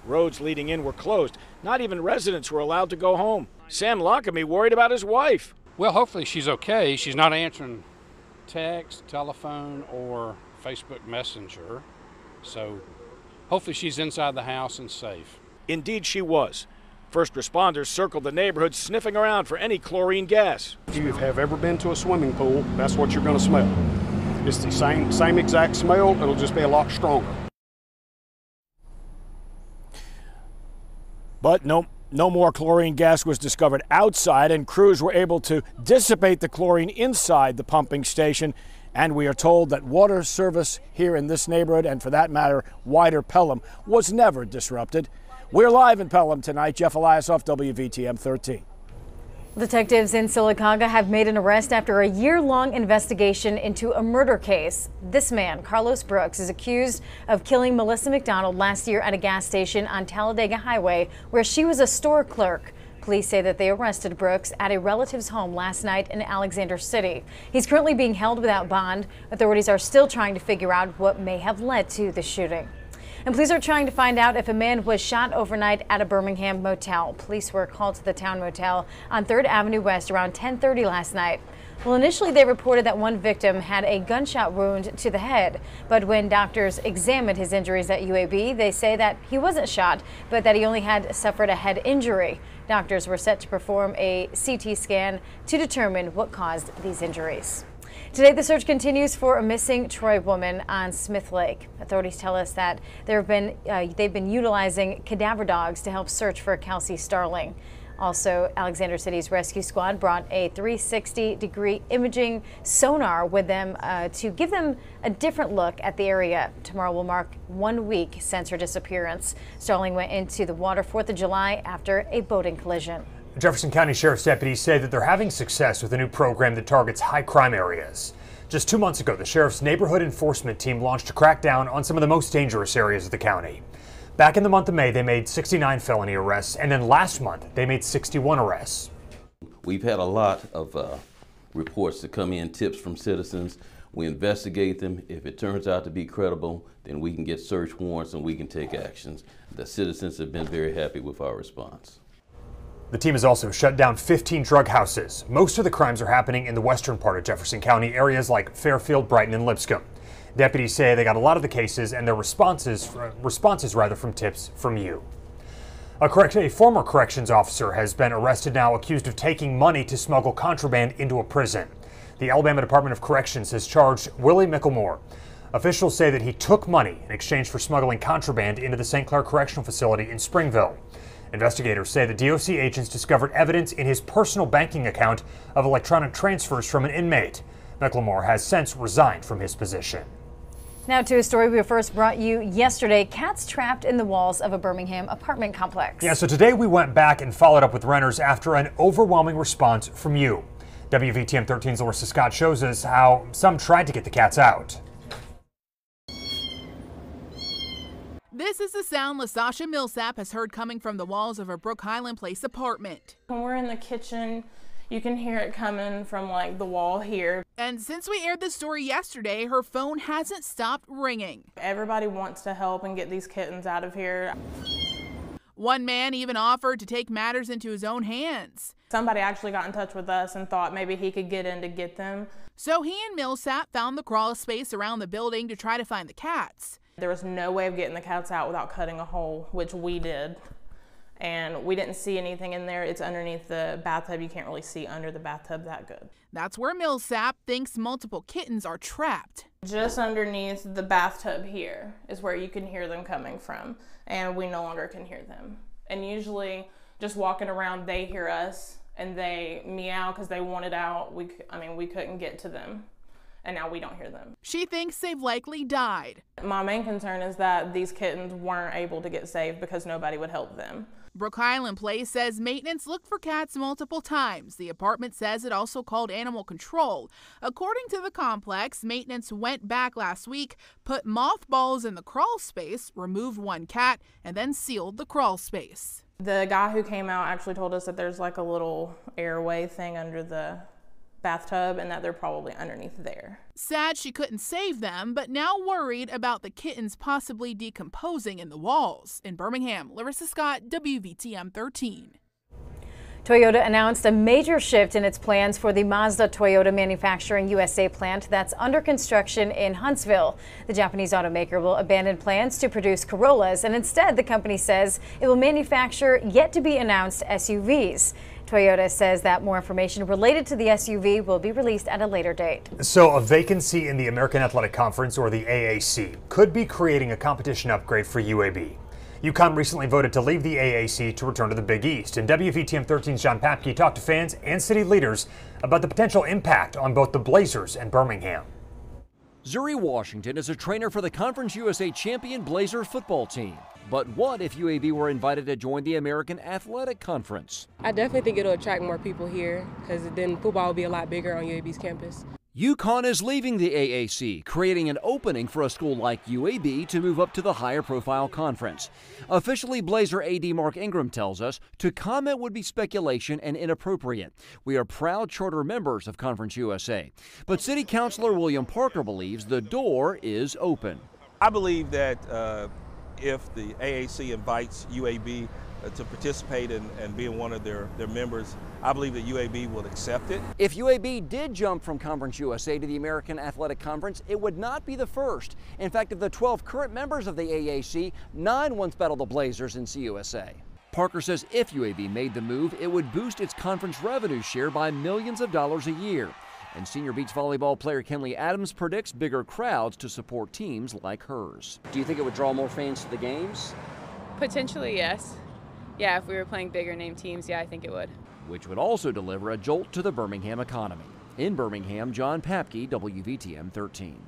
Roads leading in were closed. Not even residents were allowed to go home. Sam Lockamy worried about his wife. Well, hopefully she's okay. She's not answering text, telephone, or Facebook Messenger. So hopefully she's inside the house and safe. Indeed she was. First responders circled the neighborhood sniffing around for any chlorine gas. If you have ever been to a swimming pool, that's what you're going to smell. It's the same exact smell, it'll just be a lot stronger. But no more chlorine gas was discovered outside, and crews were able to dissipate the chlorine inside the pumping station. And we are told that water service here in this neighborhood, and for that matter, wider Pelham, was never disrupted. We're live in Pelham tonight. Jeff Eliasoff, WVTM 13. Detectives in Sylacauga have made an arrest after a year-long investigation into a murder case. This man, Carlos Brooks, is accused of killing Melissa McDonald last year at a gas station on Talladega Highway, where she was a store clerk. Police say that they arrested Brooks at a relative's home last night in Alexander City. He's currently being held without bond. Authorities are still trying to figure out what may have led to the shooting. And police are trying to find out if a man was shot overnight at a Birmingham motel. Police were called to the town motel on 3rd Avenue West around 10:30 last night. Well, initially they reported that one victim had a gunshot wound to the head, but when doctors examined his injuries at UAB, they say that he wasn't shot, but that he only had suffered a head injury. Doctors were set to perform a CT scan to determine what caused these injuries. Today, the search continues for a missing Troy woman on Smith Lake. Authorities tell us that they've been utilizing cadaver dogs to help search for Kelsey Starling. Also, Alexander City's rescue squad brought a 360-degree imaging sonar with them to give them a different look at the area. Tomorrow will mark 1 week since her disappearance. Starling went into the water 4th of July after a boating collision. Jefferson County Sheriff's deputies say that they're having success with a new program that targets high crime areas. Just 2 months ago, the sheriff's neighborhood enforcement team launched a crackdown on some of the most dangerous areas of the county. Back in the month of May, they made 69 felony arrests, and then last month, they made 61 arrests. We've had a lot of reports that come in, tips from citizens. We investigate them. If it turns out to be credible, then we can get search warrants and we can take actions. The citizens have been very happy with our response. The team has also shut down 15 drug houses. Most of the crimes are happening in the western part of Jefferson County, areas like Fairfield, Brighton, and Lipscomb. Deputies say they got a lot of the cases and their responses from tips from you. A former corrections officer has been arrested now, accused of taking money to smuggle contraband into a prison. The Alabama Department of Corrections has charged Willie Micklemore. Officials say that he took money in exchange for smuggling contraband into the St. Clair Correctional Facility in Springville. Investigators say the DOC agents discovered evidence in his personal banking account of electronic transfers from an inmate. Micklemore has since resigned from his position. Now to a story we first brought you yesterday. Cats trapped in the walls of a Birmingham apartment complex. Yeah, so today we went back and followed up with renters after an overwhelming response from you. WVTM 13's Larissa Scott shows us how some tried to get the cats out. This is the sound LaSasha Millsap has heard coming from the walls of her Brook Highland Place apartment. When we're in the kitchen, you can hear it coming from like the wall here. And since we aired this story yesterday, her phone hasn't stopped ringing. Everybody wants to help and get these kittens out of here. One man even offered to take matters into his own hands. Somebody actually got in touch with us and thought maybe he could get in to get them. So he and Millsap found the crawl space around the building to try to find the cats. There was no way of getting the cats out without cutting a hole, which we did. And we didn't see anything in there. It's underneath the bathtub. You can't really see under the bathtub that good. That's where Millsap thinks multiple kittens are trapped. Just underneath the bathtub here is where you can hear them coming from. And we no longer can hear them. And usually just walking around, they hear us and they meow because they want it out. We couldn't get to them. And now we don't hear them. She thinks they've likely died. My main concern is that these kittens weren't able to get saved because nobody would help them. Brook Highland Place says maintenance looked for cats multiple times. The apartment says it also called animal control. According to the complex, maintenance went back last week, put mothballs in the crawl space, removed one cat, and then sealed the crawl space. The guy who came out actually told us that there's like a little airway thing under the bathtub and that they're probably underneath there. Sad she couldn't save them, but now worried about the kittens possibly decomposing in the walls. In Birmingham, Larissa Scott, WVTM 13. Toyota announced a major shift in its plans for the Mazda Toyota Manufacturing USA plant that's under construction in Huntsville. The Japanese automaker will abandon plans to produce Corollas, and instead the company says it will manufacture yet-to-be-announced SUVs. Toyota says that more information related to the SUV will be released at a later date. So a vacancy in the American Athletic Conference, or the AAC, could be creating a competition upgrade for UAB. UConn recently voted to leave the AAC to return to the Big East, and WVTM 13's John Papke talked to fans and city leaders about the potential impact on both the Blazers and Birmingham. Zuri Washington is a trainer for the Conference USA champion Blazer football team. But what if UAB were invited to join the American Athletic Conference? I definitely think it'll attract more people here, because then football will be a lot bigger on UAB's campus. UConn is leaving the AAC, creating an opening for a school like UAB to move up to the higher profile conference. Officially, Blazer AD Mark Ingram tells us to comment would be speculation and inappropriate. We are proud charter members of Conference USA. But City Councilor William Parker believes the door is open. I believe that if the AAC invites UAB to participate and being one of their members, I believe that UAB will accept it. If UAB did jump from Conference USA to the American Athletic Conference, it would not be the first. In fact, of the 12 current members of the AAC, 9 once battled the Blazers in CUSA. Parker says if UAB made the move, it would boost its conference revenue share by millions of dollars a year. And senior beach volleyball player Kenley Adams predicts bigger crowds to support teams like hers. Do you think it would draw more fans to the games? Potentially, yes. Yeah, if we were playing bigger name teams, yeah, I think it would. Which would also deliver a jolt to the Birmingham economy. In Birmingham, John Papke, WVTM 13.